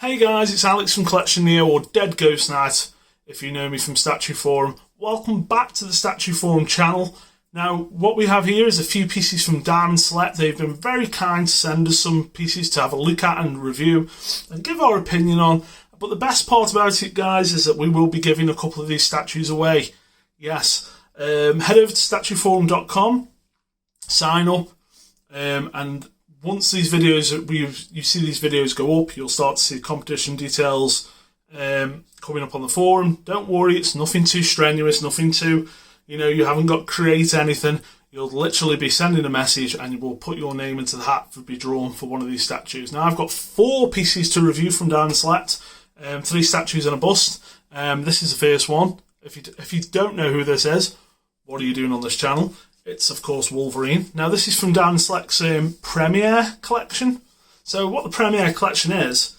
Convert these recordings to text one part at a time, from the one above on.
Hey guys, it's Alex from Collection Neo, or Dead Ghost Night, if you know me from StatueForum. Welcome back to the StatueForum channel. Now, what we have here is a few pieces from Diamond Select. They've been very kind to send us some pieces to have a look at and review and give our opinion on. But the best part about it, guys, is that we will be giving a couple of these statues away. Yes, head over to StatueForum.com, sign up, and once these videos, you see these videos go up, you'll start to see competition details coming up on the forum. Don't worry, it's nothing too strenuous, nothing too, you haven't got to create anything. You'll literally be sending a message and you will put your name into the hat to be drawn for one of these statues. Now, I've got 4 pieces to review from Diamond Select, 3 statues and a bust. This is the first one. If you don't know who this is, what are you doing on this channel? It's, of course, Wolverine. Now, this is from Diamond Select's Premier Collection. So what the Premier Collection is,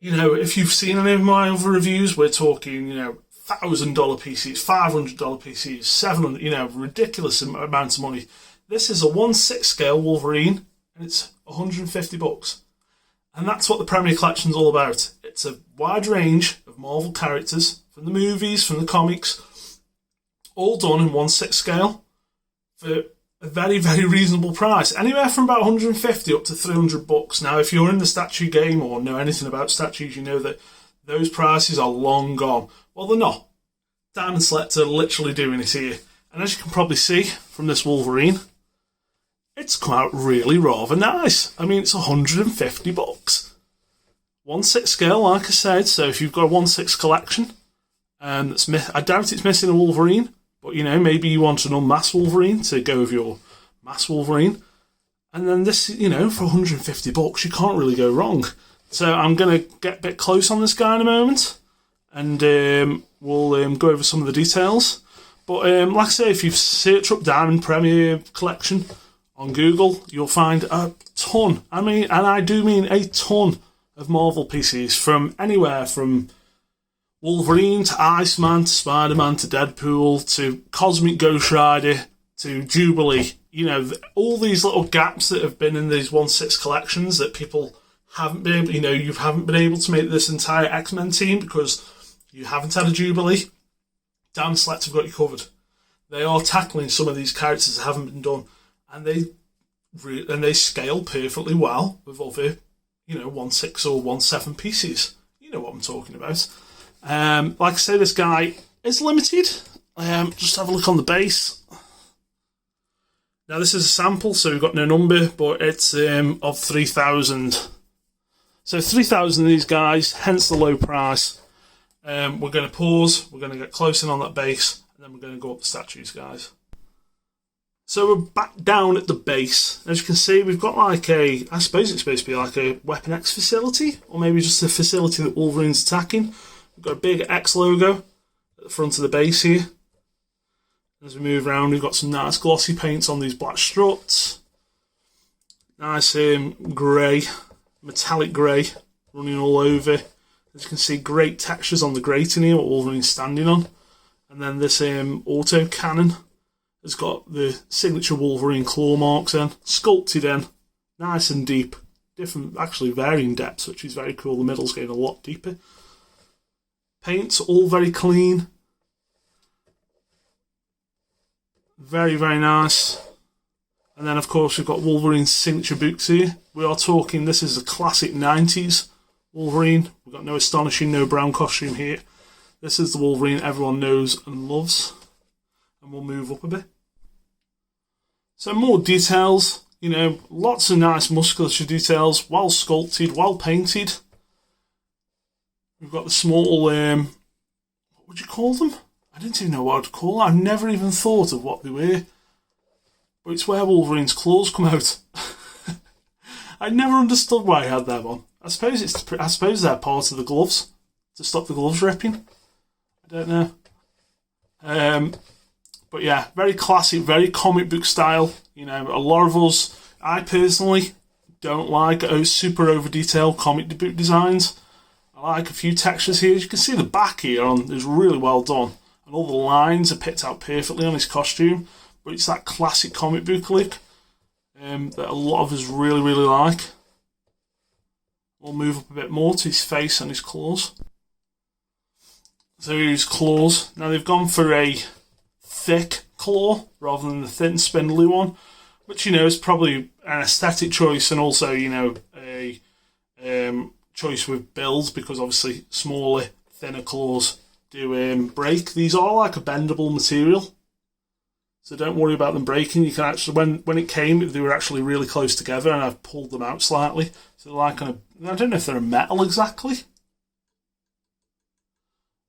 if you've seen any of my other reviews, we're talking, $1,000 pieces, $500 pieces, $700, ridiculous amounts of money. This is a 1/6 scale Wolverine, and it's $150. And that's what the Premier Collection's all about. It's a wide range of Marvel characters, from the movies, from the comics, all done in 1/6 scale, for a very, very reasonable price. Anywhere from about $150 up to $300. Now, if you're in the statue game or know anything about statues, you know that those prices are long gone. Well, they're not. Diamond Select are literally doing it here. And as you can probably see from this Wolverine, it's come out really rather nice. I mean, it's $150. 1/6 scale, like I said. So if you've got a 1/6 collection, I doubt it's missing a Wolverine. But, maybe you want an unmasked Wolverine to go with your masked Wolverine. And then this, for $150, you can't really go wrong. So I'm going to get a bit close on this guy in a moment. And we'll go over some of the details. But like I say, if you search up Diamond Premier Collection on Google, you'll find a ton. And I do mean a ton of Marvel pieces from anywhere from Wolverine to Iceman to Spider-Man to Deadpool to Cosmic Ghost Rider to Jubilee. All these little gaps that have been in these 1/6 collections that people haven't been able, you haven't been able to make this entire X-Men team because you haven't had a Jubilee. Diamond Select have got you covered. They are tackling some of these characters that haven't been done, and they scale perfectly well with other, 1/6 or 1/7 pieces. You know what I'm talking about. Like I say, this guy is limited. Just have a look on the base. Now, this is a sample, so we've got no number, but it's of 3,000. So 3,000 of these guys, hence the low price. We're going to pause, we're going to get close in on that base, and then we're going to go up the statues, guys. So we're back down at the base. As you can see, we've got I suppose it's supposed to be like a Weapon X facility, or maybe just a facility that Wolverine's attacking. We've got a big X logo at the front of the base here. As we move around, we've got some nice glossy paints on these black struts. Nice grey, metallic grey, running all over. As you can see, great textures on the grating here, what Wolverine's standing on. And then this auto cannon has got the signature Wolverine claw marks in, sculpted in, nice and deep. Different, actually varying depths, which is very cool. The middle's getting a lot deeper. Paints all very clean. Very, very nice. And then, of course, we've got Wolverine's signature boots here. We are talking, this is a classic 90s Wolverine. We've got no astonishing, no brown costume here. This is the Wolverine everyone knows and loves. And we'll move up a bit. So more details. Lots of nice musculature details. Well sculpted, well painted. We've got the small, what would you call them? I didn't even know what I'd call them. I've never even thought of what they were. But it's where Wolverine's claws come out. I never understood why he had them on. I suppose they're part of the gloves, to stop the gloves ripping. I don't know. But yeah, very classic, very comic book style. A lot of us, I personally don't like super over detailed comic book designs. I like a few textures here. As you can see, the back here is really well done. And all the lines are picked out perfectly on his costume. But it's that classic comic book look that a lot of us really, really like. We'll move up a bit more to his face and his claws. So here's claws. Now they've gone for a thick claw rather than the thin spindly one, which, you know, is probably an aesthetic choice and also, you know, a choice with build, because obviously smaller, thinner claws do break. These are like a bendable material, so don't worry about them breaking. You can actually, when it came, they were actually really close together, and I've pulled them out slightly. So they're like I don't know if they're a metal exactly,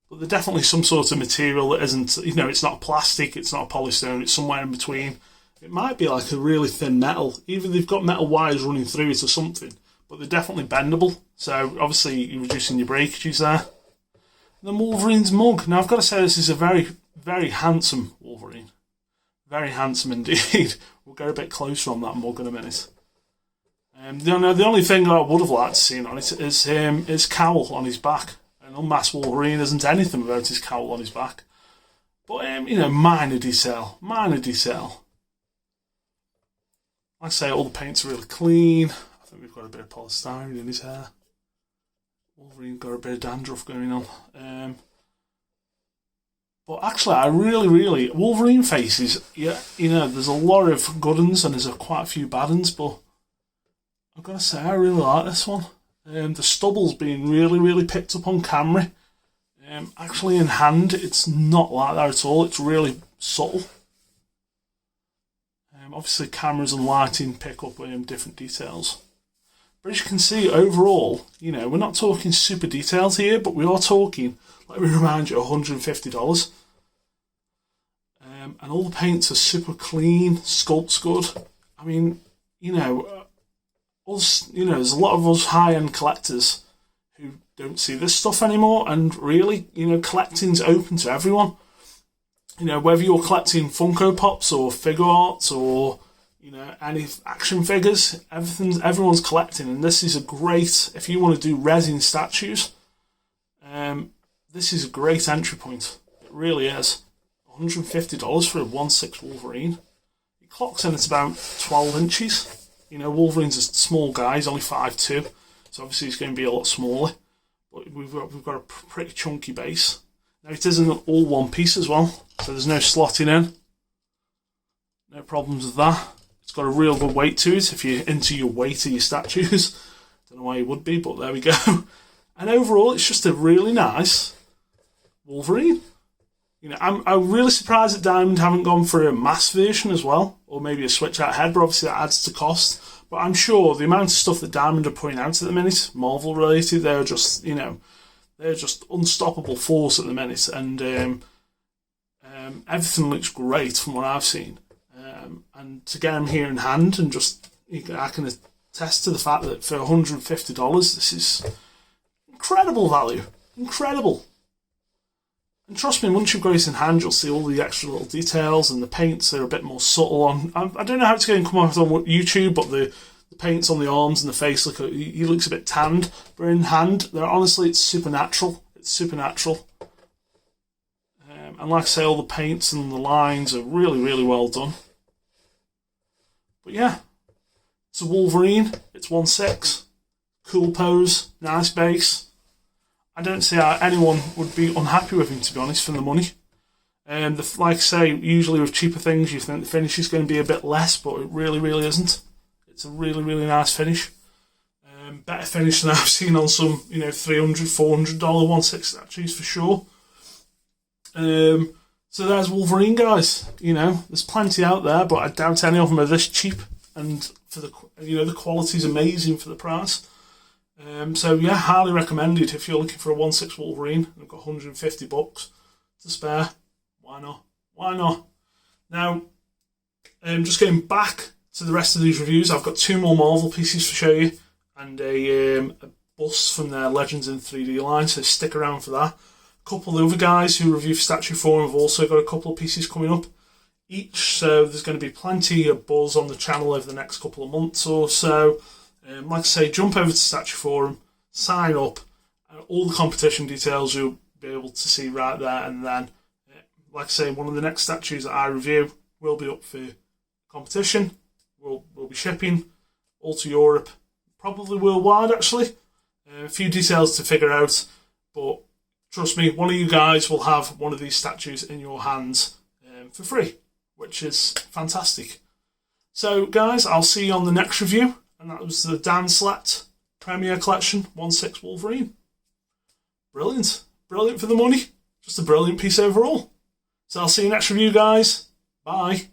but they're definitely some sort of material that isn't, you know, it's not plastic, it's not polystyrene, it's somewhere in between. It might be like a really thin metal. Either they've got metal wires running through it or something, but they're definitely bendable. So obviously you're reducing your breakages there. And then Wolverine's mug. Now I've got to say, this is a very, very handsome Wolverine. Very handsome indeed. We'll get a bit closer on that mug in a minute. The only thing I would have liked to see on it is his cowl on his back. An unmasked Wolverine isn't anything without his cowl on his back. But, you know, minor detail. Minor detail. Like I say, all the paint's really clean. I think we've got a bit of polystyrene in his hair. Wolverine got a bit of dandruff going on. But actually, I really... Wolverine faces, yeah, you know, there's a lot of good ones and there's quite a few bad ones, but I've got to say, I really like this one. The stubble's being really picked up on camera. Actually, in hand, it's not like that at all. It's really subtle. Obviously, cameras and lighting pick up different details. But as you can see, overall, you know, we're not talking super detailed here, but we are talking, let me remind you, $150. And all the paints are super clean, sculpt's good. I mean, you know, there's a lot of us high-end collectors who don't see this stuff anymore, and really, you know, collecting's open to everyone. You know, whether you're collecting Funko Pops or figure arts or, you know, any action figures, everyone's collecting, and this is a great, if you want to do resin statues, this is a great entry point. It really is. $150 for a 1/6 Wolverine. It clocks in at about 12 inches. You know, Wolverine's a small guy, he's only 5'2", so obviously he's going to be a lot smaller. But we've got a pretty chunky base. Now it isn't all one piece as well, so there's no slotting in. No problems with that. It's got a real good weight to it if you're into your weight of your statues. Don't know why you would be, but there we go. And overall, it's just a really nice Wolverine. You know, I'm really surprised that Diamond haven't gone for a mass version as well, or maybe a switch out head, but obviously that adds to cost. But I'm sure the amount of stuff that Diamond are putting out at the minute, Marvel related, they're just, you know, they're just unstoppable force at the minute, and everything looks great from what I've seen. And to get them here in hand, and just, I can attest to the fact that for $150, this is incredible value. Incredible. And trust me, once you've got it in hand, you'll see all the extra little details, and the paints are a bit more subtle on. I don't know how it's going to come out on YouTube, but the paints on the arms and the face, he looks a bit tanned. But in hand, honestly, it's supernatural. It's supernatural. And like I say, all the paints and the lines are really well done. But yeah, it's a Wolverine. It's 1/6. Cool pose, nice base. I don't see how anyone would be unhappy with him, to be honest, for the money. Like I say, usually with cheaper things, you think the finish is going to be a bit less, but it really isn't. It's a really nice finish. Better finish than I've seen on some, you know, $300, $400 1/6 statues for sure. So there's Wolverine, guys. You know, there's plenty out there, but I doubt any of them are this cheap. And for the, you know, the quality's amazing for the price. So yeah, highly recommended if you're looking for a 1/6 Wolverine. I've got $150 to spare. Why not? Why not? Now, just getting back to the rest of these reviews, I've got 2 more Marvel pieces to show you, and a bust from their Legends in 3D line, so stick around for that. A couple of other guys who review for StatueForum have also got a couple of pieces coming up each, so there's going to be plenty of buzz on the channel over the next couple of months or so. Like I say, jump over to StatueForum, sign up, all the competition details you'll be able to see right there, and then, like I say, one of the next statues that I review will be up for competition. We'll be shipping all to Europe, probably worldwide actually. A few details to figure out, but trust me, one of you guys will have one of these statues in your hands for free, which is fantastic. So guys, I'll see you on the next review, and that was the Dan Slett Premier Collection 1/6 Wolverine. Brilliant. Brilliant for the money. Just a brilliant piece overall. So I'll see you next review, guys. Bye.